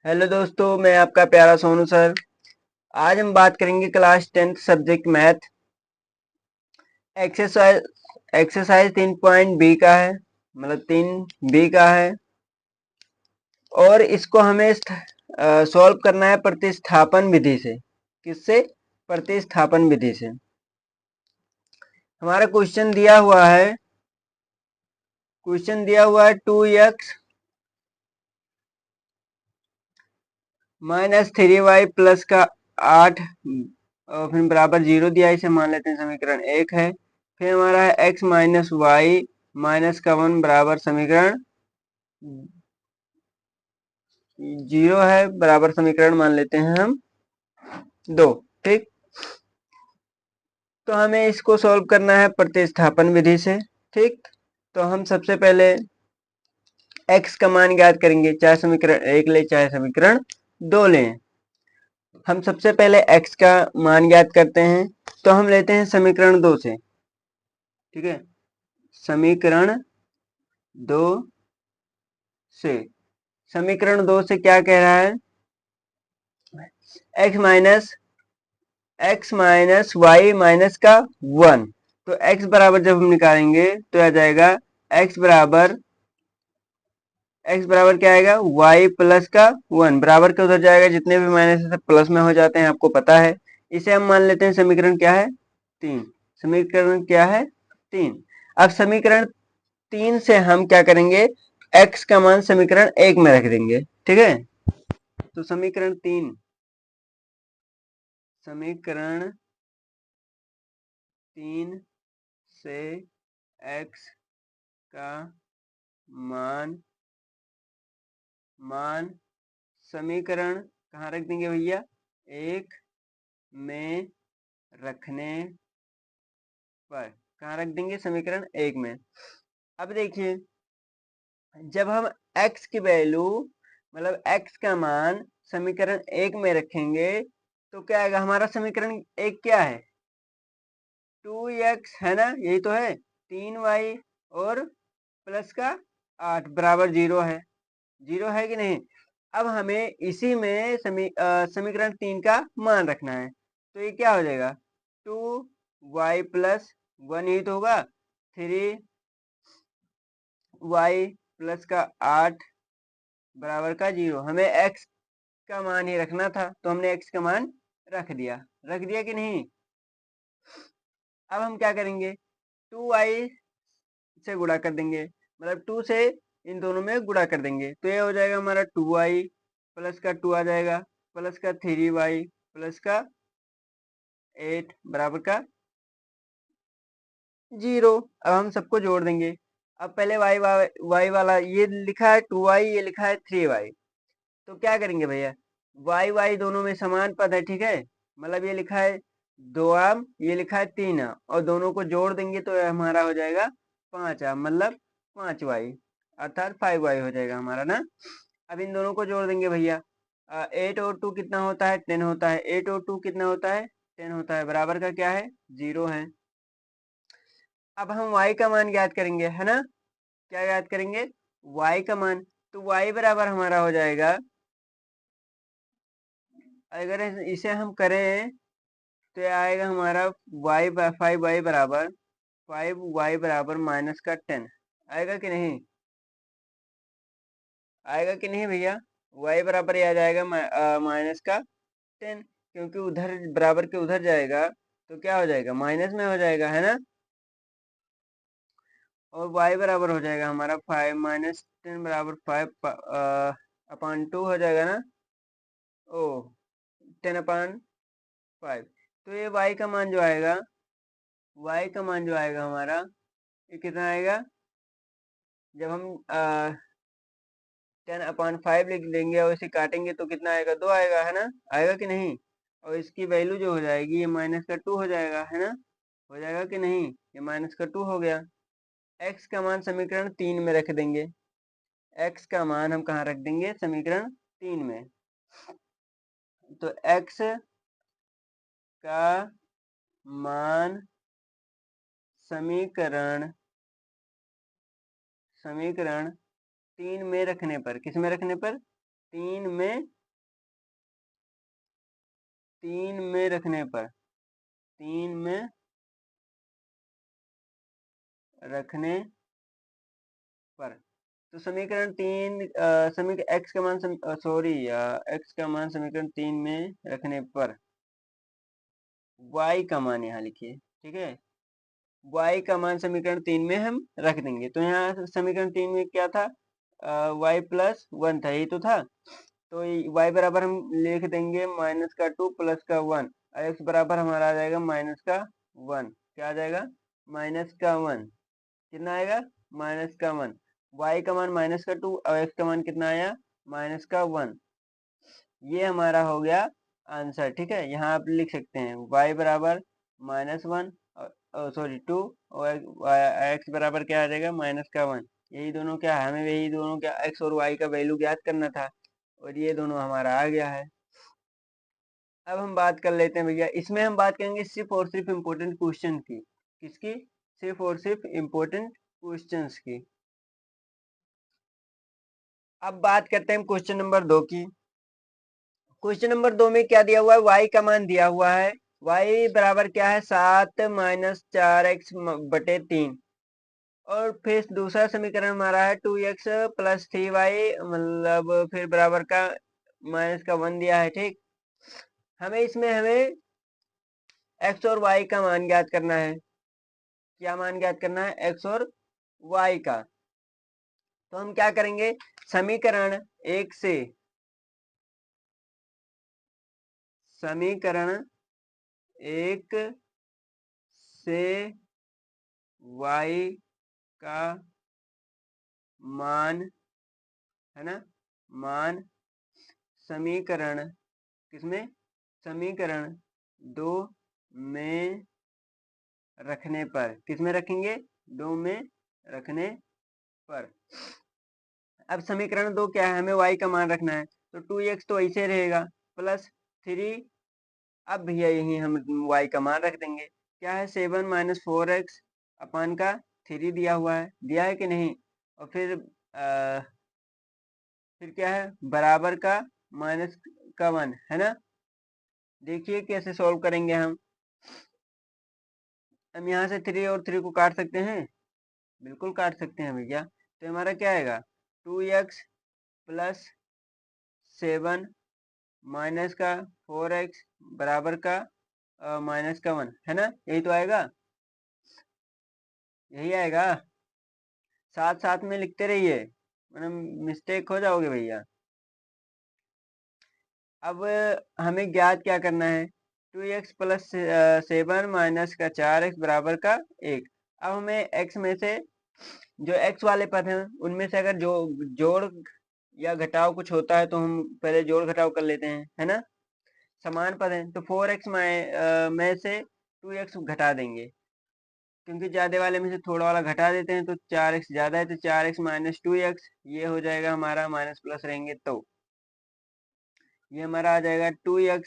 Hello दोस्तों, मैं आपका प्यारा सोनू सर। आज हम बात करेंगे class 10th subject math exercise. Exercise 3.b का है, मतलब 3b का है। और इसको हमें सॉल्व करना है प्रतिस्थापन विधि से। किससे? प्रतिस्थापन विधि से। हमारा क्वेश्चन दिया हुआ है 2x माइनस 3y प्लस का 8 और फिर बराबर 0 दिया। इसे मान लेते हैं समीकरण 1 है। फिर हमारा है x माइनस वाई माइनस का 1 बराबर समीकरण 0 है, बराबर समीकरण मान लेते हैं हम 2। ठीक, तो हमें इसको सॉल्व करना है प्रतिस्थापन विधि से। ठीक, तो हम सबसे पहले x का मान ज्ञात करेंगे, चाहे समीकरण 1 ले चाहे समीकरण 2 लें। हम सबसे पहले x का मान ज्ञात करते हैं, तो हम लेते हैं समीकरण 2 से। ठीक है, समीकरण 2 से। समीकरण 2 से क्या कह रहा है? x माइनस वाई माइनस का 1। तो x बराबर जब हम निकालेंगे तो आ जाएगा x बराबर क्या आएगा? y प्लस का 1 बराबर के उधर जाएगा, जितने भी माइनस है सब प्लस में हो जाते हैं, आपको पता है। इसे हम मान लेते हैं समीकरण क्या है? 3। समीकरण क्या है? 3। अब समीकरण 3 से हम क्या करेंगे? x का मान समीकरण 1 में रख देंगे। ठीक है, तो समीकरण 3 से x का मान समीकरण कहाँ रख देंगे भैया? 1 में रखने पर। कहाँ रख देंगे? समीकरण 1 में। अब देखिए, जब हम x की वैल्यू मतलब x का मान समीकरण 1 में रखेंगे तो क्या आएगा? हमारा समीकरण 1 क्या है? 2x है ना, यही तो है। 3y और प्लस का 8 बराबर 0 है। 0 है कि नहीं? अब हमें इसी में समीकरण 3 का मान रखना है, तो ये क्या हो जाएगा? 2y प्लस 1 यही तो होगा। 3y प्लस का 8 बराबर का 0। हमें x का मान ही रखना था, तो हमने x का मान रख दिया कि नहीं? अब हम क्या करेंगे? 2y से गुणा कर देंगे, मतलब 2 से इन दोनों में गुणा कर देंगे, तो ये हो जाएगा हमारा 2y प्लस का 2 आ जाएगा प्लस का 3y प्लस का 8 बराबर का 0। अब हम सबको जोड़ देंगे। अब पहले y वाला ये लिखा है 2y, ये लिखा है 3y, तो क्या करेंगे भैया? y दोनों में समान पद है। ठीक है, मतलब ये लिखा है 2 आम, ये लिखा है 3 आम, और दोनों को जोड़ देंगे तो हमारा हो जाएगा 5 आम, मतलब 5y, अर्थात 5y हो जाएगा हमारा ना। अब इन दोनों को जोड़ देंगे भैया। 8 और 2 कितना होता है? 10 होता है। 8 और 2 कितना होता है? 10 होता है, बराबर का क्या है? 0 है। अब हम y का मान ज्ञात करेंगे, है ना? क्या ज्ञात करेंगे? y का मान। तो y बराबर हमारा हो जाएगा, अगर इसे हम करें तो ये आएगा हमारा y 5y बराबर 5y बराबर माइनस का 10। आएगा कि नहीं? आएगा कि नहीं भैया? y बराबर आ जाएगा माइनस का 10, क्योंकि उधर बराबर के उधर जाएगा तो क्या हो जाएगा? माइनस में हो जाएगा, है ना। और y बराबर हो जाएगा हमारा 5 माइनस 10 बराबर 5 अपॉन 2 हो जाएगा ना। ओ 10 अपॉन 5। तो ये y का मान जो आएगा, हमारा, ये कितना आएगा? जब हम 10/5 लिख देंगे और इसे काटेंगे तो कितना आएगा? 2 आएगा, है ना। आएगा कि नहीं? और इसकी वैल्यू जो हो जाएगी ये माइनस का 2 हो जाएगा, है ना। हो जाएगा कि नहीं? ये माइनस का 2 हो गया। x का मान समीकरण 3 में रख देंगे। x का मान हम कहाँ रख देंगे? समीकरण 3 में। तो x का मान समीकरण 3 में रखने पर, किस में रखने पर? 3 में 3 में रखने पर, 3 में रखने पर, तो समीकरण 3 समीकरण एक्स का मान एक्स का मान समीकरण 3 में रखने पर y का मान यहाँ लिखिए, ठीक है। y का मान समीकरण 3 में हम रख देंगे, तो यहाँ समीकरण 3 में क्या था, y प्लस 1 था, यही तो था। तो y बराबर हम लिख देंगे -2 प्लस का 1, और x बराबर हमारा आ जाएगा -1। क्या आ जाएगा, -1। कितना आएगा, -1। y का मान -2 और x का मान कितना आया, -1। ये हमारा हो गया आंसर, ठीक है। यहाँ आप लिख सकते हैं y बराबर -1 और 2 और x बराबर क्या आ जाएगा, -1। यही दोनों क्या है, हमें यही दोनों क्या x और y का वैल्यू ज्ञात करना था, और ये दोनों हमारा आ गया है। अब हम बात कर लेते हैं भैया, इसमें हम बात करेंगे सिर्फ और सिर्फ इम्पोर्टेंट क्वेश्चन की। किसकी, सिर्फ और सिर्फ इम्पोर्टेंट क्वेश्चंस की। अब बात करते हैं क्वेश्चन नंबर 2 की। क्वेश्चन नंबर 2 में क्या दिया हुआ है, y का मान दिया हुआ है, y बराबर क्या है, 7 - 4x बटे 3, और फिर दूसरा समीकरण हमारा है 2x + 3y, मतलब फिर बराबर का -1 दिया है, ठीक। हमें x और y का मान ज्ञात करना है। क्या मान ज्ञात करना है, x और y का। तो हम क्या करेंगे, समीकरण 1 से y का मान, है ना, मान समीकरण किसमें, समीकरण 2 में रखने पर, किसमें रखेंगे, 2 में रखने पर। अब समीकरण 2 क्या है, हमें y का मान रखना है, तो 2x तो ऐसे रहेगा, प्लस 3, अब भैया यही हम y का मान रख देंगे। क्या है, 7 - 4x अपान का 3 दिया हुआ है, दिया है कि नहीं, और फिर क्या है, बराबर का -1, है ना। देखिए कैसे सॉल्व करेंगे हम यहाँ से 3 और 3 को काट सकते हैं, बिल्कुल काट सकते हैं भैया। तो हमारा क्या आएगा, 2x + 7 माइनस का 4x बराबर का -1, है ना, यही तो आएगा, यही आएगा। साथ साथ में लिखते रहिए, वरना मिस्टेक हो जाओगे भैया। अब हमें ज्ञात क्या करना है, 2x + 7 माइनस का 4x बराबर का 1। अब हमें x में से जो x वाले पद हैं उनमें से अगर जो जोड़ या घटाव कुछ होता है तो हम पहले जोड़ घटाव कर लेते हैं, है ना। समान पद हैं तो 4x में से 2x घटा देंगे, क्योंकि ज्यादा वाले में से थोड़ा वाला घटा देते हैं, तो 4x ज्यादा है, तो 4x - 2x ये हो जाएगा हमारा, माइनस प्लस रहेंगे तो ये हमारा आ जाएगा 2x,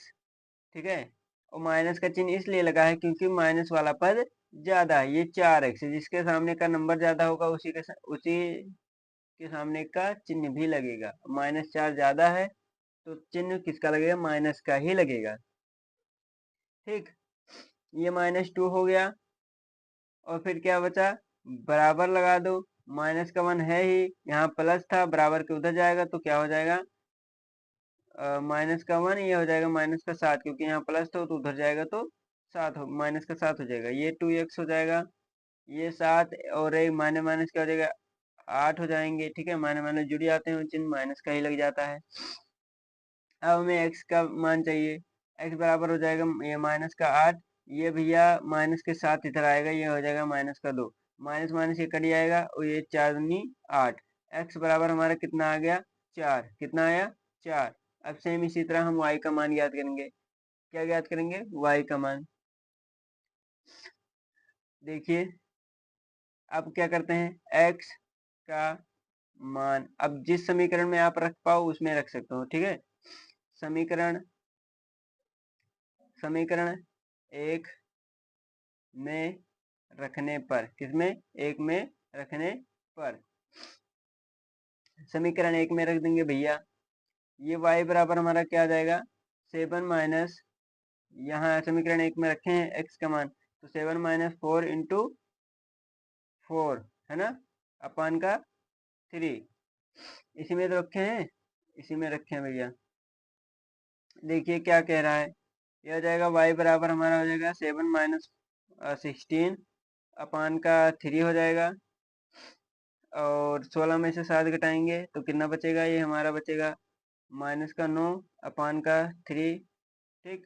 ठीक है। और माइनस का चिन्ह इसलिए लगा है क्योंकि माइनस वाला पद ज्यादा है, ये 4x है, जिसके सामने का नंबर ज्यादा होगा उसी के सामने का चिन्ह भी लगेगा। -4 ज्यादा है तो चिन्ह किसका लगेगा, माइनस का ही लगेगा, ठीक। ये -2 हो गया, और फिर क्या बचा, बराबर लगा दो, -1 है ही, यहाँ प्लस था, बराबर के उधर जाएगा तो क्या हो जाएगा, -1 ये हो जाएगा -7, क्योंकि यहाँ प्लस था तो उधर जाएगा तो -7 हो जाएगा, ये 2x हो जाएगा, ये 7 और एक माइनस माइनस क्या हो जाएगा, 8 हो जाएंगे, ठीक है। माइनस माइनस जुड़ जाते हैं, चिन्ह माइनस का ही लग जाता है। अब हमें x का मान चाहिए, x बराबर हो जाएगा ये -8, ये भैया माइनस के साथ इधर आएगा, ये हो जाएगा -2, माइनस माइनस ये कट जाएगा, और ये 4 दूनी 8, x बराबर हमारा कितना आ गया, 4, कितना आया, 4। अब सेम इसी तरह हम y का मान ज्ञात करेंगे, क्या ज्ञात करेंगे, y का मान। देखिए अब क्या करते हैं, x का मान अब जिस समीकरण में आप रख पाओ उसमें रख सकते हो, ठीक है। समीकरण समीकरण 1 में रखने पर, किसमें, 1 में रखने पर, समीकरण 1 में रख देंगे भैया, ये y बराबर हमारा क्या आ जाएगा, 7 - यहाँ समीकरण 1 में रखे हैं x का मान, तो 7 माइनस 4 इंटू 4 है ना, अपान का 3, इसी में तो रखे हैं, इसी में रखे हैं भैया। देखिए क्या कह रहा है, यह हो जाएगा y बराबर हमारा हो जाएगा 7 माइनस 16 अपान का 3 हो जाएगा, और 16 में से 7 घटाएंगे तो कितना बचेगा, ये हमारा बचेगा माइनस का 9 अपान का 3, ठीक।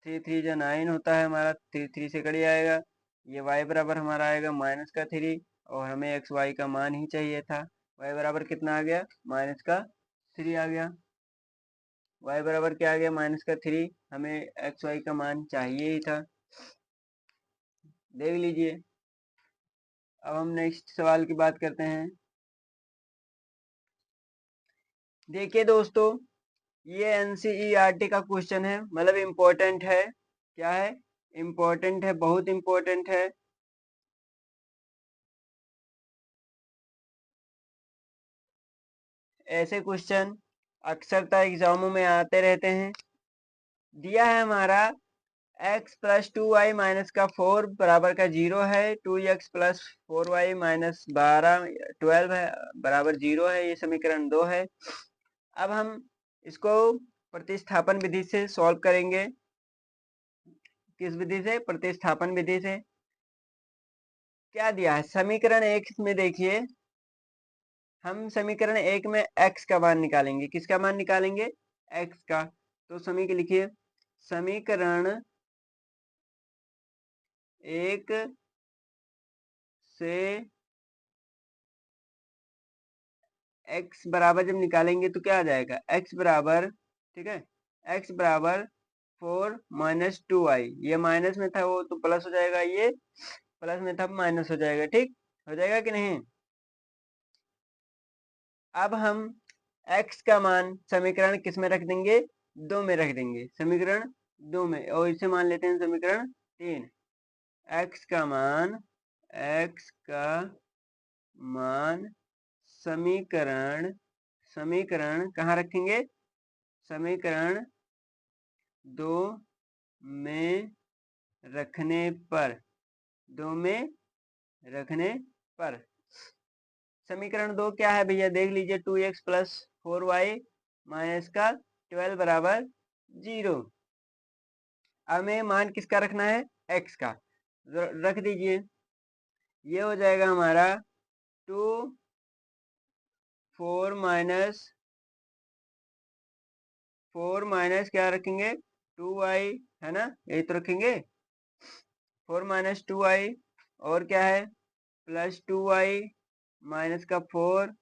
3 3 जो 9 होता है हमारा, 3 3 से कट जाएगा, ये y बराबर हमारा आएगा माइनस का 3, और हमें एक्स वाई का मान ही चाहिए था। y बराबर कितना आ गया, माइनस का 3 आ गया। y बराबर क्या आ गया, माइनस का 3, हमें एक्स वाई का मान चाहिए ही था, देख लीजिए। अब हम नेक्स्ट सवाल की बात करते हैं। देखिए दोस्तों, ये एनसीईआरटी का क्वेश्चन है, मतलब इम्पोर्टेंट है। क्या है, इम्पोर्टेंट है, बहुत इम्पोर्टेंट है। ऐसे क्वेश्चन अक्सरता एग्जामों में आते रहते हैं। दिया है हमारा x प्लस 2y माइनस का 4 बराबर का 0 है, 2x प्लस 4y माइनस 12 है बराबर 0 है, ये समीकरण 2 है। अब हम इसको प्रतिस्थापन विधि से सॉल्व करेंगे। किस विधि से, प्रतिस्थापन विधि से। क्या दिया है समीकरण 1 में, देखिए हम समीकरण 1 में x का मान निकालेंगे। किसका मान निकालेंगे, x का। तो समीकरण लिखिए, समीकरण 1 से x बराबर जब निकालेंगे तो क्या आ जाएगा, x बराबर, ठीक है, x बराबर 4 माइनस 2y, ये माइनस में था वो तो प्लस हो जाएगा, ये प्लस में था माइनस हो जाएगा, ठीक हो जाएगा कि नहीं। अब हम x का मान समीकरण किस में रख देंगे, 2 में रख देंगे, समीकरण 2 में, और इसे मान लेते हैं समीकरण 3। x का मान, x का मान समीकरण, समीकरण कहाँ रखेंगे, समीकरण 2 में रखने पर, 2 में रखने पर समीकरण 2 क्या है भैया, देख लीजिए, 2x प्लस 4y माइनस का 12 बराबर 0। हमें मान किसका रखना है, x का, रख दीजिए। ये हो जाएगा हमारा 2 4 माइनस 4 माइनस क्या रखेंगे, 2y, है ना, यही तो रखेंगे, 4 माइनस 2y, और क्या है, प्लस 2y माइनस का 4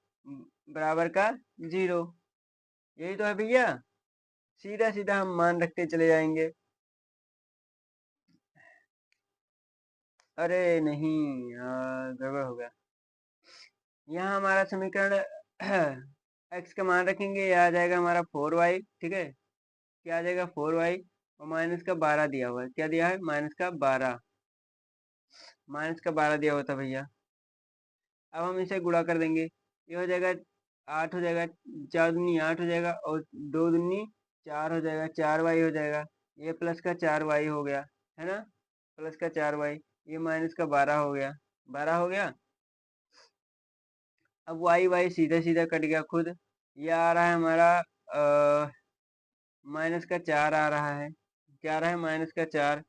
बराबर का 0, यही तो है भैया। सीधा सीधा हम मान रखते चले जाएंगे। अरे नहीं यार, गड़बड़ हो गया। यहाँ हमारा समीकरण x का मान रखेंगे, यह आ जाएगा हमारा 4y, ठीक है, क्या आ जाएगा 4y, और माइनस का 12 दिया हुआ है, क्या दिया है, माइनस का 12, माइनस का 12 दिया हुआ था भैया। अब हम इसे गुणा कर देंगे, ये हो जाएगा 8 हो जाएगा, 4 दूनी 8 हो जाएगा, और 2 दूनी 4 हो जाएगा, 4y हो जाएगा, ये प्लस का 4y हो गया, है ना, प्लस का 4y, ये माइनस का 12 हो गया, 12 हो गया। अब y सीधा सीधा कट गया खुद, ये आ रहा है हमारा माइनस का 4 आ रहा है, क्या आ रहा है, माइनस का 4,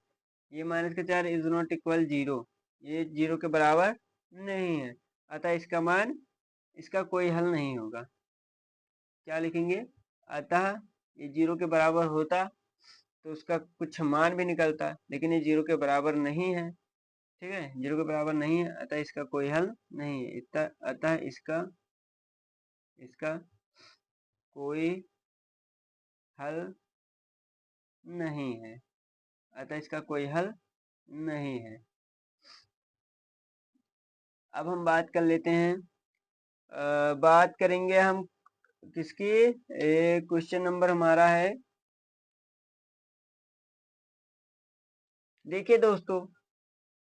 ये माइनस का 4 इज नॉट इक्वल 0, ये 0 के बराबर नहीं है, अतः इसका मान, इसका कोई हल नहीं होगा। क्या लिखेंगे, अतः ये 0 के बराबर होता तो उसका कुछ मान भी निकलता, लेकिन ये 0 के बराबर नहीं है, ठीक है, 0 के बराबर नहीं है, अतः इसका कोई हल नहीं है, अतः इसका, इसका कोई हल नहीं है, अतः इसका कोई हल नहीं है। अब हम बात कर लेते हैं, बात करेंगे हम किसकी, क्वेश्चन नंबर हमारा है, देखिए दोस्तों,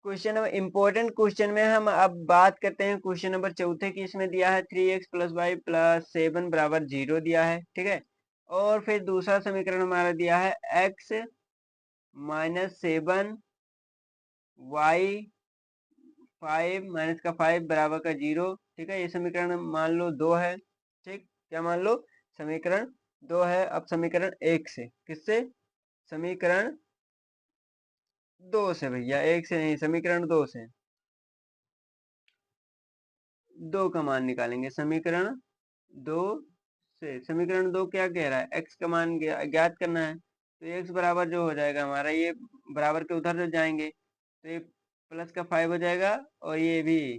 क्वेश्चन नंबर, इंपॉर्टेंट क्वेश्चन में हम अब बात करते हैं क्वेश्चन नंबर चौथे की। इसमें दिया है 3x प्लस वाई प्लस 7 बराबर 0 दिया है, ठीक है, और फिर दूसरा समीकरण हमारा दिया है x -7 y 5 माइनस का 5 बराबर का 0। ठीक है, ये समीकरण मान लो 2 है। ठीक, क्या मान लो? समीकरण 2 है। अब समीकरण 1 से, किससे? समीकरण 2 से भैया, 1 से नहीं, समीकरण 2 से 2 का मान निकालेंगे। समीकरण 2 से समीकरण 2 क्या कह रहा है? x का मान ज्ञात करना है। तो x बराबर जो हो जाएगा हमारा, ये बराबर के उधर जो जाएंगे तो ये प्लस का 5 हो जाएगा, और ये भी।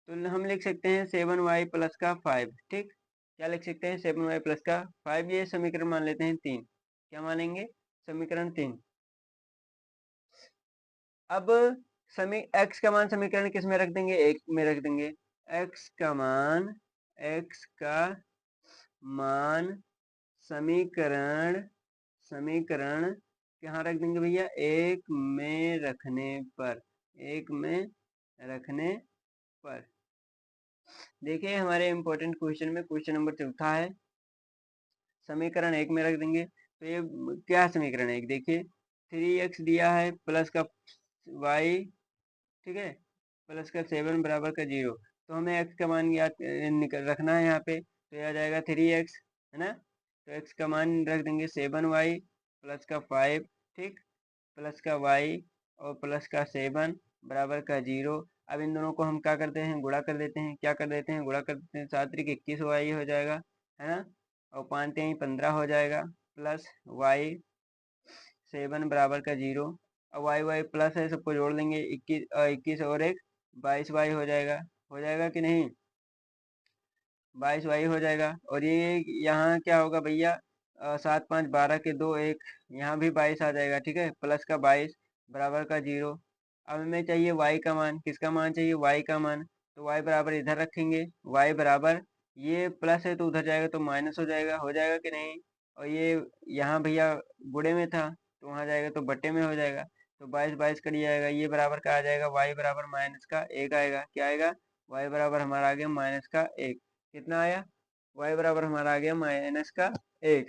तो हम लिख सकते हैं 7y प्लस का 5। ठीक, क्या लिख सकते हैं? 7y प्लस का 5। ये समीकरण मान लेते हैं 3। क्या मानेंगे? समीकरण 3। अब x का मान समीकरण किस में रख देंगे? 1 में रख देंगे। x का मान समीकरण कहाँ रख देंगे भैया? 1 में रखने पर। 1 में रखने पर देखिए, हमारे इंपॉर्टेंट क्वेश्चन में क्वेश्चन नंबर चौथा है, समीकरण 1 में रख देंगे। तो ये क्या समीकरण है? देखिए, 3x दिया है प्लस का y, ठीक है, प्लस का 7 बराबर का 0। तो हमें x का मान याद रखना है यहाँ पे। तो यह आ जाएगा 3x, है ना? तो x का मान रख देंगे 7y प्लस का 5, ठीक, प्लस का y और प्लस का 7 बराबर का 0। अब इन दोनों को हम क्या करते हैं? गुणा कर देते हैं। क्या कर देते हैं? गुणा कर देते हैं। 7 त्रिक 21 y हो जाएगा, है ना? और 5 3 15 हो जाएगा, प्लस y 7 बराबर का 0। और y प्लस है, सबको जोड़ देंगे। 21 और 1 22y हो जाएगा। हो जाएगा कि नहीं? 22y हो जाएगा। और ये यहाँ क्या होगा भैया? 7 5 12 के 2 1, यहाँ भी 22 आ जाएगा। ठीक है, प्लस का 22 बराबर का 0। अब हमें चाहिए y का मान। किसका मान चाहिए? y का मान। तो y बराबर इधर रखेंगे। y बराबर, ये प्लस है तो उधर जाएगा तो माइनस हो जाएगा। हो जाएगा कि नहीं? और ये यहाँ भैया गुणे में था तो वहाँ जाएगा तो बट्टे में हो जाएगा। तो 22 22 कट जाएगा। ये बराबर का आ जाएगा y बराबर माइनस का 1 आएगा। क्या आएगा? y बराबर हमारा आ गया माइनस का 1। कितना आया? y बराबर हमारा आ गया माइनस का 1।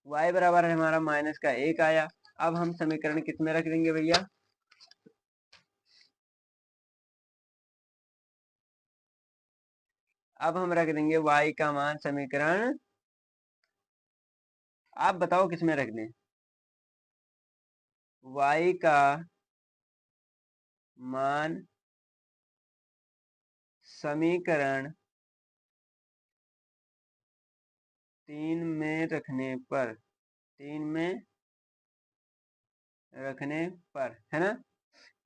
y बराबर हमारा माइनस का 1 आया। अब हम समीकरण किस में रख देंगे भैया? अब हम रख देंगे y का मान समीकरण, आप बताओ किस में रख दें? y का मान समीकरण 3 में रखने पर। 3 में रखने पर, है ना?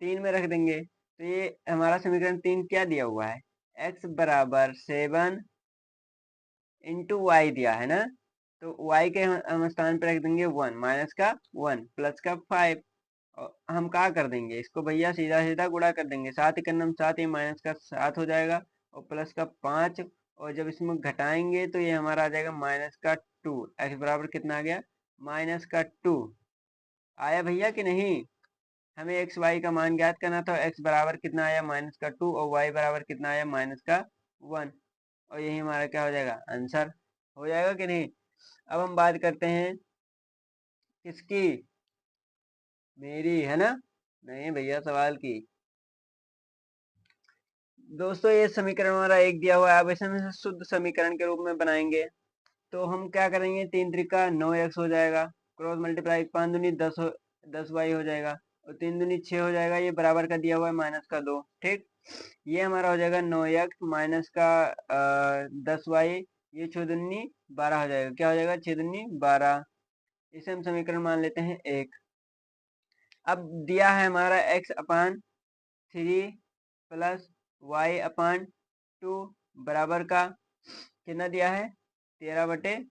3 में रख देंगे। तो ये हमारा समीकरण 3 क्या दिया हुआ है? x बराबर 7 इंटू वाई दिया है ना? तो y के हम स्थान पर रख देंगे 1, माइनस का 1 प्लस का 5। और हम क्या कर देंगे इसको भैया? सीधा सीधा गुणा कर देंगे। 7 एक नम 7, ये माइनस का 7 हो जाएगा, और प्लस का 5। और जब इसमें घटाएंगे तो ये हमारा आ जाएगा माइनस का 2। एक्स बराबर कितना आ गया? माइनस का 2 आया भैया कि नहीं? हमें एक्स वाई का मान ज्ञात करना था। एक्स बराबर कितना आया? माइनस का 2। और वाई बराबर कितना आया? माइनस का 1। और यही हमारा क्या हो जाएगा? आंसर हो जाएगा कि नहीं? अब हम बात करते हैं किसकी? मेरी, है ना? नहीं भैया, सवाल की। दोस्तों, ये समीकरण हमारा 1 दिया हुआ है। अब इसे हम शुद्ध समीकरण के रूप में बनाएंगे। तो हम क्या करेंगे? 3 त्रिका 9x हो जाएगा, क्रॉस मल्टीप्लाई 5 दूनी 10y हो जाएगा, और 3 दूनी 6 हो जाएगा। ये बराबर का दिया हुआ है माइनस का 2। ठीक, ये हमारा हो जाएगा 9x माइनस का 10y। ये 6 दूनी 12 हो जाएगा। क्या हो जाएगा? 6 दूनी 12। इसे हम समीकरण मान लेते हैं 1। अब दिया है हमारा x अपान 3 प्लस वाई अपान 2 बराबर का कितना दिया है? 13/6।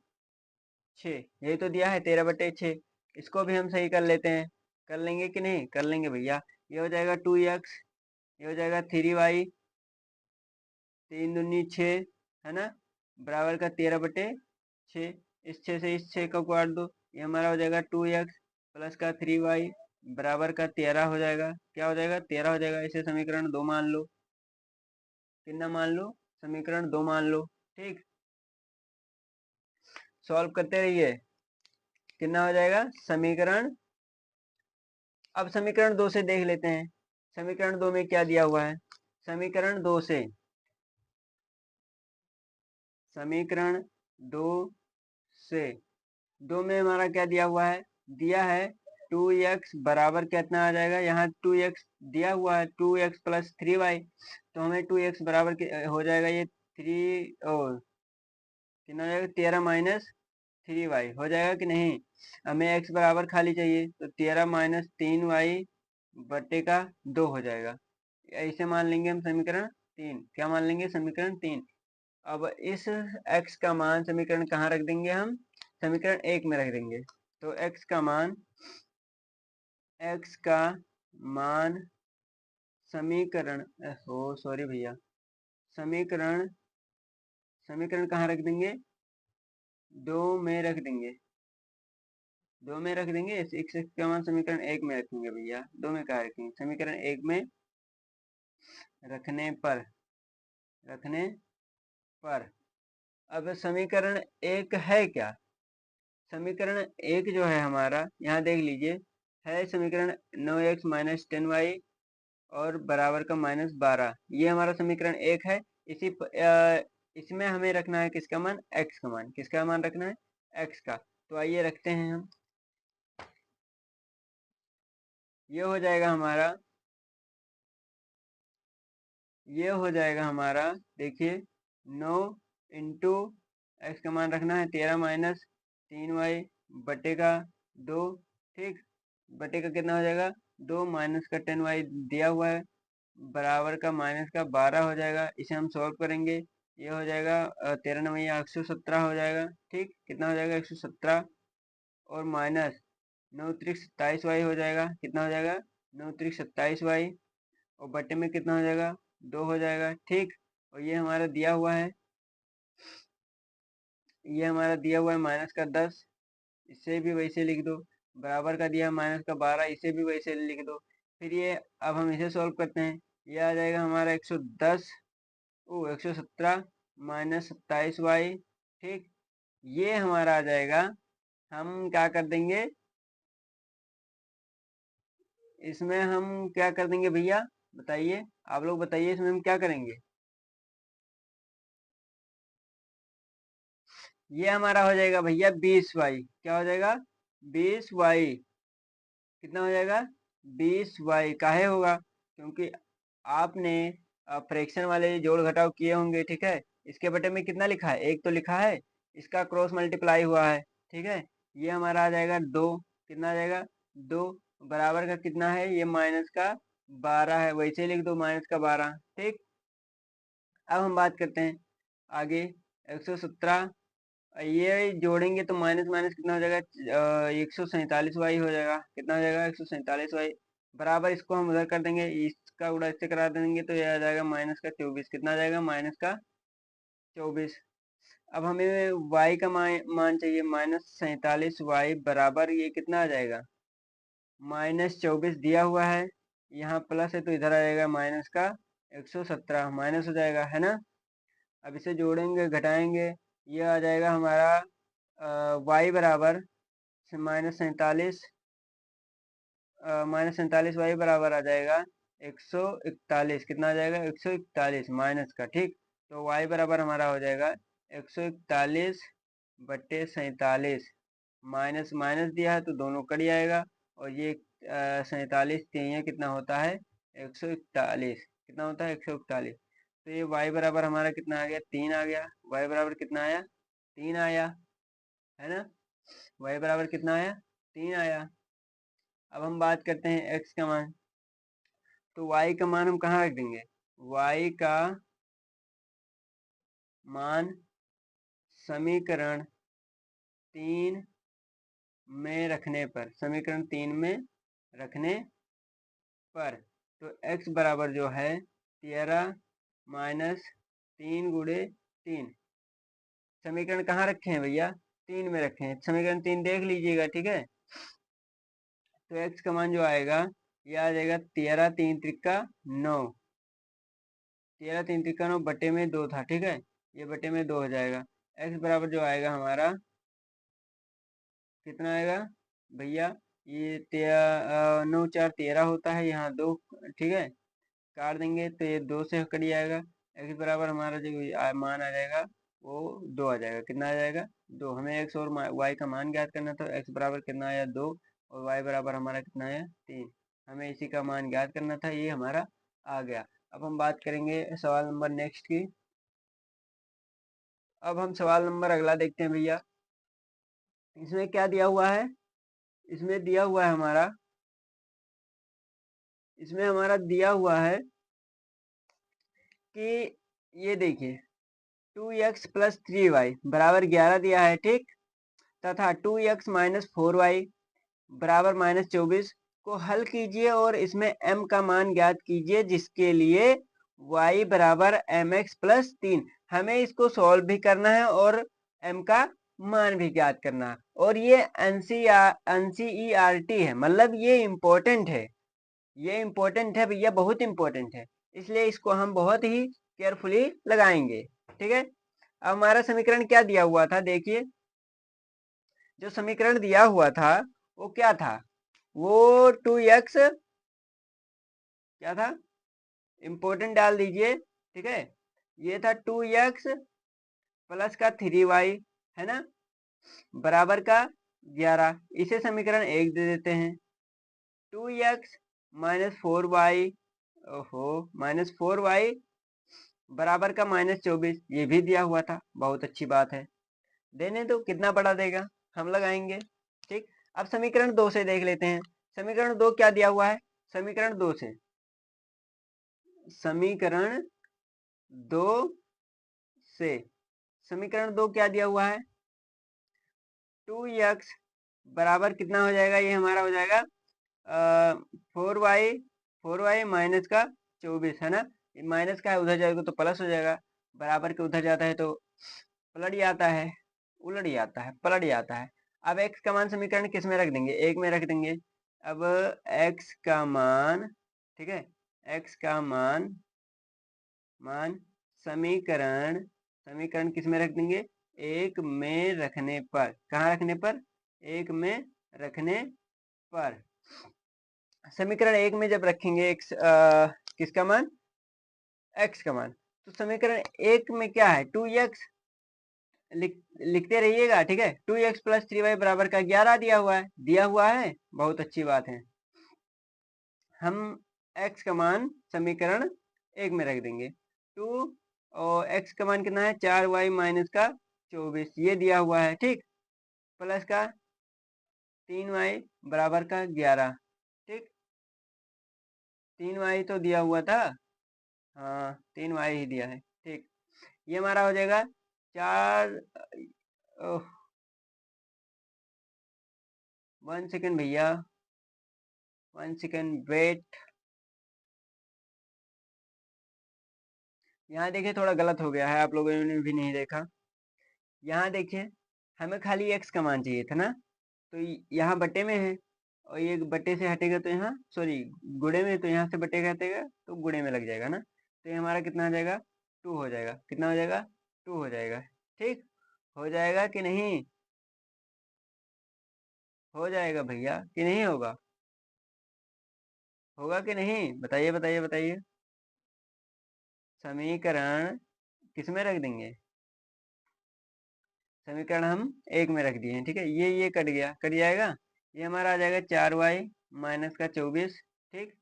यही तो दिया है 13/6। इसको भी हम सही कर लेते हैं। कर लेंगे कि नहीं? कर लेंगे भैया। ये हो जाएगा 2x, ये हो जाएगा 3y, 3 दूनी 6, है ना, बराबर का 13/6। इस 6 से इस 6 का काट दो, ये हमारा हो जाएगा 2x प्लस का 3y बराबर का 13 हो जाएगा। क्या हो जाएगा? 13 हो जाएगा। इसे समीकरण 2 मान लो। कितना मान लो? समीकरण 2 मान लो। ठीक, सॉल्व करते रहिए। कितना हो जाएगा समीकरण। अब समीकरण 2 से देख लेते हैं, समीकरण 2 में क्या दिया हुआ है। समीकरण 2 से, समीकरण 2 से, 2 में हमारा क्या दिया हुआ है, दिया है 2x बराबर कितना आ जाएगा, यहाँ 2x दिया हुआ है 2x प्लस 3y, तो हमें 2x बराबर हो जाएगा ये 3 और कितना हो जाएगा 13 माइनस 3y हो जाएगा कि नहीं। हमें x बराबर खाली चाहिए, तो 13 माइनस 3y बटे का 2 हो जाएगा। ऐसे मान लेंगे हम समीकरण 3, क्या मान लेंगे समीकरण 3। अब इस x का मान समीकरण कहाँ रख देंगे हम, समीकरण 1 में रख देंगे। तो x का मान समीकरण सॉरी भैया, समीकरण कहाँ रख देंगे, 2 में रख देंगे, 2 में रख देंगे। x का मान समीकरण 1 में रखेंगे भैया, 2 में कहाँ रखेंगे, समीकरण 1 में रखने पर अब समीकरण 1 है क्या, समीकरण 1 जो है हमारा, यहाँ देख लीजिए, है समीकरण 9x माइनस 10y और बराबर का -12, ये हमारा समीकरण 1 है। इसमें हमें रखना है किसका मान, x का मान, किसका मान रखना है, x का। तो आइए रखते हैं हम, ये हो जाएगा हमारा, ये हो जाएगा हमारा, देखिए 9 इंटू एक्स का मान रखना है 13 माइनस 3y बटे का 2, ठीक, बटे का कितना हो जाएगा 2 माइनस का 10y दिया हुआ है बराबर का माइनस का 12 हो जाएगा। इसे हम सॉल्व करेंगे, ये हो जाएगा 13 9 117 हो जाएगा, ठीक, कितना हो जाएगा 117 और माइनस 9 त्रिक 27y हो जाएगा, कितना हो जाएगा 9 त्रिक 27y और बटे में कितना हो जाएगा 2 हो जाएगा, ठीक। और ये हमारा दिया हुआ है, ये हमारा दिया हुआ है माइनस का 10, इसे भी वैसे लिख दो, बराबर का दिया माइनस का 12, इसे भी वैसे लिख दो। फिर ये अब हम इसे सॉल्व करते हैं, ये आ जाएगा हमारा 110 117 माइनस 27y, ठीक, ये हमारा आ जाएगा। हम क्या कर देंगे, इसमें हम क्या कर देंगे भैया, बताइए, आप लोग बताइए, इसमें हम क्या करेंगे। ये हमारा हो जाएगा भैया 20y, क्या हो जाएगा 20y, कितना हो जाएगा 20y, काहे होगा, क्योंकि आपने फ्रैक्शन वाले जोड़ घटाव किए होंगे, ठीक है। इसके बटे में कितना लिखा है, एक तो लिखा है, इसका क्रॉस मल्टीप्लाई हुआ है, ठीक है। ये हमारा आ जाएगा 2, कितना आ जाएगा 2 बराबर का कितना है, ये माइनस का 12 है, वैसे लिख दो माइनस का 12, ठीक। अब हम बात करते हैं आगे, 117 ये जोड़ेंगे तो माइनस माइनस कितना हो जाएगा 147y हो जाएगा, कितना हो जाएगा 147y बराबर, इसको हम उधर कर देंगे, इसका गुणा इससे करा देंगे तो ये आ जाएगा माइनस का 24, कितना आ जाएगा माइनस का 24। अब हमें y का मान चाहिए, -47y बराबर ये कितना आ जाएगा -24 दिया हुआ है, यहाँ प्लस है तो इधर आ जाएगा माइनस का 117 माइनस हो जाएगा, है ना। अब इसे जोड़ेंगे घटाएंगे, ये आ जाएगा हमारा y बराबर -47y बराबर आ जाएगा 141, कितना आ जाएगा 141 माइनस का, ठीक। तो y बराबर हमारा हो जाएगा 141 बट्टे 47, माइनस माइनस दिया है तो दोनों कट जाएगा, और ये 47 3 कितना होता है 141, कितना होता है 141। तो ये y बराबर हमारा कितना आ गया 3 आ गया, y बराबर कितना आया 3 आया, है ना, y बराबर कितना आया 3 आया। अब हम बात करते हैं x का मान, तो y का मान हम कहाँ रख देंगे, y का मान समीकरण 3 में रखने पर, समीकरण 3 में रखने पर, तो x बराबर जो है 13 माइनस 3 गुणे 3, समीकरण कहाँ रखे हैं भैया 3 में रखे हैं, समीकरण 3 देख लीजिएगा, ठीक है। तो x का मान जो आएगा, ये आ जाएगा 13 3 त्रिका 9, 13 3 त्रिका 9 बटे में 2 था, ठीक है, ये बटे में 2 हो जाएगा। x बराबर जो आएगा हमारा कितना आएगा भैया, ये 9 4 13 होता है, यहाँ 2, ठीक है, काट देंगे तो ये 2 से कट जाएगा। x बराबर हमारा जो मान आ जाएगा वो 2 आ जाएगा। कितना आ जाएगा 2। हमें x और y का मान ज्ञात करना था। x बराबर कितना आया 2 और y बराबर हमारा कितना आया 3। हमें इसी का मान ज्ञात करना था, ये हमारा आ गया। अब हम बात करेंगे सवाल नंबर नेक्स्ट की। अब हम सवाल नंबर अगला देखते हैं भैया। इसमें क्या दिया हुआ है, इसमें दिया हुआ है हमारा, इसमें हमारा दिया हुआ है कि ये देखिए 2x प्लस 3y बराबर 11 दिया है, ठीक, तथा 2x माइनस 4y बराबर माइनस 24 को हल कीजिए और इसमें m का मान ज्ञात कीजिए, जिसके लिए y बराबर mx प्लस 3। हमें इसको सॉल्व भी करना है और m का मान भी ज्ञात करना है। और ये NCERT है, मतलब ये इम्पोर्टेंट है, ये इम्पोर्टेंट है भैया, बहुत इम्पोर्टेंट है, इसलिए इसको हम बहुत ही केयरफुली लगाएंगे, ठीक है। अब हमारा समीकरण क्या दिया हुआ था, देखिए जो समीकरण दिया हुआ था वो क्या था, वो 2x क्या था, इम्पोर्टेंट डाल दीजिए, ठीक है, ये था 2x प्लस का 3y, है ना, बराबर का 11। इसे समीकरण 1 दे देते हैं। 2x माइनस 4y, ओहो, माइनस 4y बराबर का माइनस 24, ये भी दिया हुआ था, बहुत अच्छी बात है। देने दो, कितना बड़ा देगा हम लगाएंगे, ठीक। अब समीकरण 2 से देख लेते हैं। समीकरण 2 क्या दिया हुआ है, समीकरण 2 से, समीकरण 2 से, समीकरण 2 क्या दिया हुआ है, 2x बराबर कितना हो जाएगा, ये हमारा हो जाएगा 4y माइनस का 24, है ना, माइनस का है, उधर जाएगा तो प्लस हो जाएगा, बराबर के उधर जाता है तो पलट जाता है, उलट जाता है, पलट जाता है। अब x का मान समीकरण किस में रख देंगे, 1 में रख देंगे। अब x का मान, ठीक है, x का मान समीकरण, समीकरण किस में रख देंगे, 1 में रखने पर, कहाँ रखने पर, 1 में रखने पर। समीकरण 1 में जब रखेंगे x किसका मान, x का मान, तो समीकरण 1 में क्या है 2x, लिखते रहिएगा, ठीक है। 2x प्लस 3y बराबर का 11 दिया हुआ है, दिया हुआ है, बहुत अच्छी बात है। हम x का मान समीकरण 1 में रख देंगे। 2 और x का मान कितना है 4y माइनस का 24, ये दिया हुआ है, ठीक, प्लस का 3y बराबर का 11, ठीक, 3y तो दिया हुआ था, हाँ 3y ही दिया है, ठीक। ये हमारा हो जाएगा 4, 1 सेकेंड भैया, 1 सेकेंड वेट। यहाँ देखिए थोड़ा गलत हो गया है, आप लोगों ने भी नहीं देखा। यहाँ देखिए हमें खाली x का मान चाहिए था ना, तो यहाँ बटे में है और ये बटे से हटेगा तो यहाँ, सॉरी गुणे में, तो यहाँ से बटे का हटेगा तो गुणे में लग जाएगा ना, तो ये हमारा कितना हो जाएगा 2 हो जाएगा। कितना हो जाएगा 2 हो जाएगा, ठीक, हो जाएगा कि नहीं, हो जाएगा भैया कि नहीं होगा, होगा कि नहीं, बताइए बताइए बताइए। समीकरण किस में रख देंगे, समीकरण हम 1 में रख दिए हैं, ठीक है। ये कट गया, कट जाएगा, ये हमारा आ जाएगा 4y माइनस का 24, ठीक,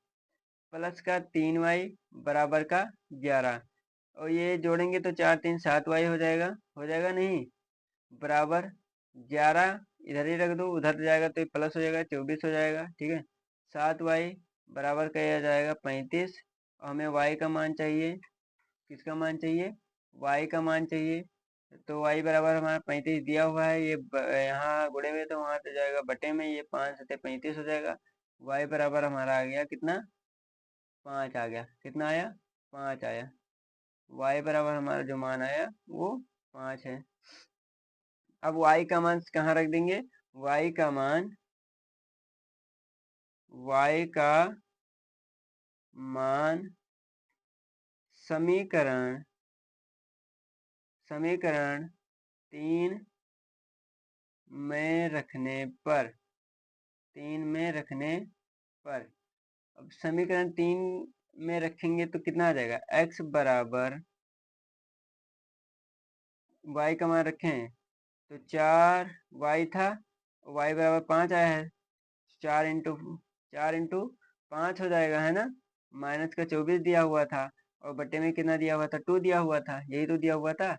प्लस का 3y बराबर का 11, और ये जोड़ेंगे तो 4 3 7y हो जाएगा नहीं, बराबर 11 इधर ही रख दो, उधर जाएगा तो ये प्लस हो जाएगा 24 हो जाएगा, ठीक है। 7y बराबर का आ जाएगा 35, और हमें y का मान चाहिए, किसका मान चाहिए, y का मान चाहिए, तो y बराबर हमारा 35 दिया हुआ है, ये यहाँ गुणे में तो वहां तो जाएगा बटे में, ये 5 से 35 हो जाएगा। y बराबर हमारा आ गया कितना, 5 आ गया, कितना आया 5 आया, y बराबर हमारा जो मान आया वो 5 है। अब y का मान कहाँ रख देंगे, y का मान, y का मान समीकरण 3 में रखने पर 3 में रखने पर अब समीकरण 3 में रखेंगे तो कितना आ जाएगा, x बराबर y का मान रखे हैं तो 4y था, y बराबर 5 आया है, 4 इंटू 5 हो जाएगा, है ना। माइनस का 24 दिया हुआ था और बटे में कितना दिया हुआ था, 2 दिया हुआ था, यही तो दिया हुआ था।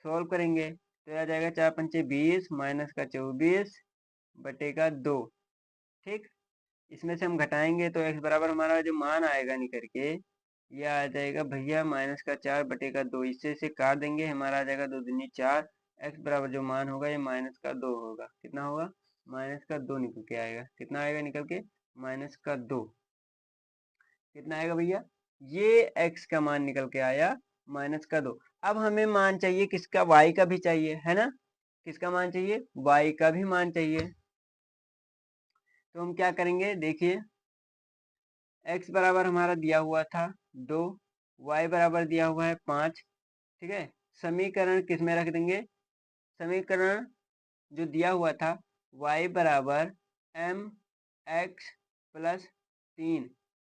सॉल्व करेंगे तो आ जाएगा 4 पंचे 20 माइनस का 24 बटे का 2। ठीक, इसमें से हम घटाएंगे तो x बराबर हमारा जो मान आएगा निकल के ये आ जाएगा भैया माइनस का 4 बटे का 2। इससे से काट देंगे, हमारा आ जाएगा 2 दूनी 4। x बराबर जो मान होगा ये माइनस का 2 होगा। कितना होगा, माइनस का 2 निकल के आएगा। कितना आएगा निकल के, माइनस का 2। कितना आएगा भैया, ये x का मान निकल के आया माइनस का 2। अब हमें मान चाहिए किसका, y का भी चाहिए, है ना। किसका मान चाहिए, y का भी मान चाहिए। तो हम क्या करेंगे, देखिए x बराबर हमारा दिया हुआ था 2, y बराबर दिया हुआ है 5। ठीक है, समीकरण किस में रख देंगे, समीकरण जो दिया हुआ था y बराबर m x प्लस 3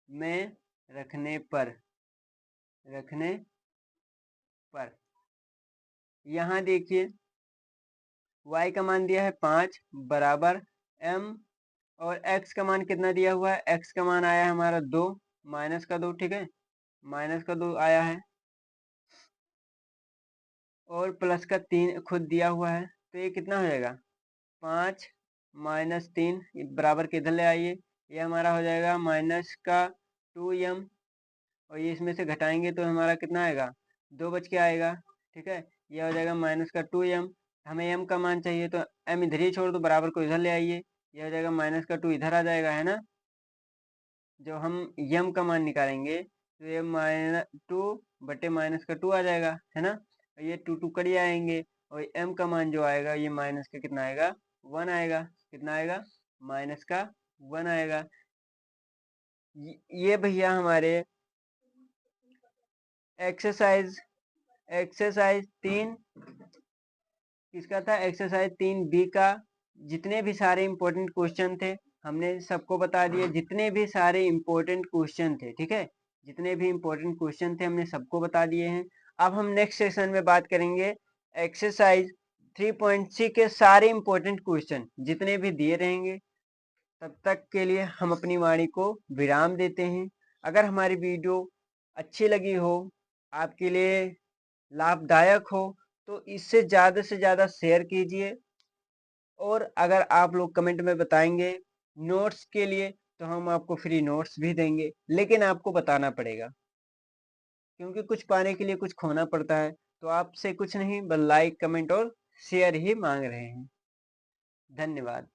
में रखने पर यहाँ देखिए y का मान दिया है 5 बराबर m और x का मान कितना दिया हुआ है, x का मान आया है हमारा 2 माइनस का 2। ठीक है, माइनस का 2 आया है और प्लस का 3 खुद दिया हुआ है। तो ये कितना हो जाएगा, 5 माइनस 3 बराबर के इधर ले आइए, ये हमारा हो जाएगा माइनस का 2m और ये इसमें से घटाएंगे तो हमारा कितना आएगा, 2 बच के आएगा। ठीक है, ये हो जाएगा माइनस का 2m। हमें m का मान चाहिए तो m इधर ही छोड़ दो, बराबर को इधर ले आइए, ये हो जाएगा माइनस का 2 इधर आ जाएगा, है ना। जब हम m का मान निकालेंगे तो ये माइनस 2 बटे माइनस का 2 आ जाएगा, है ना। ये 2 कड़ी आएंगे और m का मान जो आएगा ये माइनस का कितना आएगा, 1 आएगा। कितना आएगा, माइनस का 1 आएगा। ये भैया हमारे एक्सरसाइज 3 किसका था, एक्सरसाइज 3B का जितने भी सारे इंपॉर्टेंट क्वेश्चन थे हमने सबको बता दिए, जितने भी सारे इंपॉर्टेंट क्वेश्चन थे। ठीक है, जितने भी इंपॉर्टेंट क्वेश्चन थे हमने सबको बता दिए हैं। अब हम नेक्स्ट सेशन में बात करेंगे एक्सरसाइज 3.6 के सारे इंपॉर्टेंट क्वेश्चन जितने भी दिए रहेंगे। तब तक के लिए हम अपनी वाणी को विराम देते हैं। अगर हमारी वीडियो अच्छी लगी हो, आपके लिए लाभदायक हो तो इससे ज़्यादा से ज़्यादा शेयर कीजिए। और अगर आप लोग कमेंट में बताएंगे नोट्स के लिए तो हम आपको फ्री नोट्स भी देंगे, लेकिन आपको बताना पड़ेगा क्योंकि कुछ पाने के लिए कुछ खोना पड़ता है। तो आपसे कुछ नहीं बस लाइक कमेंट और शेयर ही मांग रहे हैं। धन्यवाद।